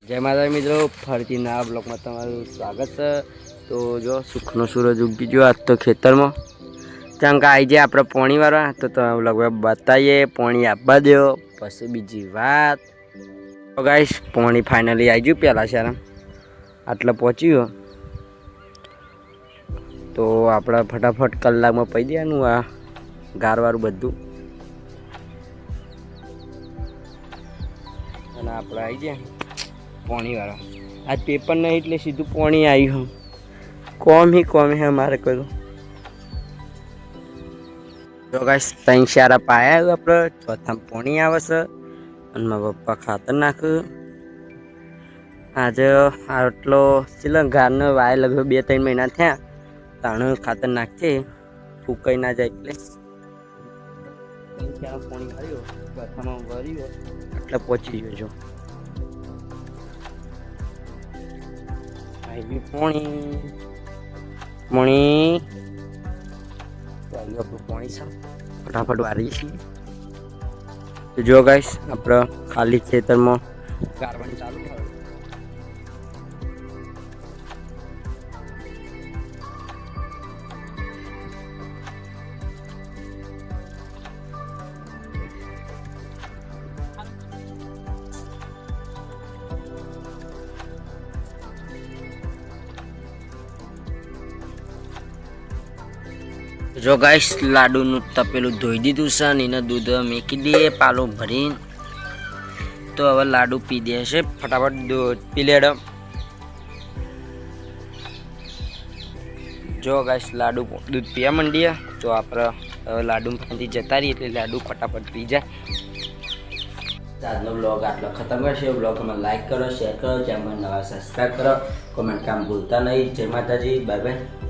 જય માતા મિત્રો, ફરીથી નવા બ્લોગમાં તમારું સ્વાગત છે। તો જો સુખનો સૂરજ ઉગી ગયો આજ તો ખેતરમાં ત્યાં આવી જાય આપણે પોણી વાળવા તો લગભગ બતાવીએ પોણી આપવા દો પછી બીજી વાત। તો ગાઈસ પોણી ફાઇનલી આવી ગયું પહેલાં શહેર આટલે પહોંચી ગયો તો આપણે ફટાફટ કલાકમાં પી દેવાનું આ ગારવાળું બધું અને આપણે આવી જાય पानी वाला आज पेपर नहीं એટલે સીધું પાણી આવ્યું કોમ હે हमारे को तो गाइस ત્રણ શારા પાયા આપણે ચોથા પાણી આવે છે અને મારા પપ્પા ખાતર નાખ આજે આટલો શ્રીલંકાનો વાય લગભગ 2-3 મહિના થયા તાણ ખાતર નાખે ફૂકાઈ ના જાય એટલે ત્રણ શારા પાણી આવ્યો ચોથામાં ભર્યો એટલે પહોંચી ગયો છો पानी फटाफट वारी तो जो गाइस अपना खाली खेतर में कारवानी चालू है। जो गाइस लाडू तपेलू धोई दीधु से दूध मेकी दिए पालो भरी तो हम लाडू पी दिए से फटाफट दूध पी ले। जो गाइस लाडू दूध पीवा मंडिया तो आप लाडू में जता रही एट लाडू फटाफट पी जाए। આજનો બ્લોગ આટલો ખતમ કરશે। બ્લોગમાં લાઈક કરો, શેર કરો, ચેનલ નવા સબસ્ક્રાઇબ કરો, કમેન્ટ કામ ભૂલતા નહીં। જય માતાજી, બાય બાય।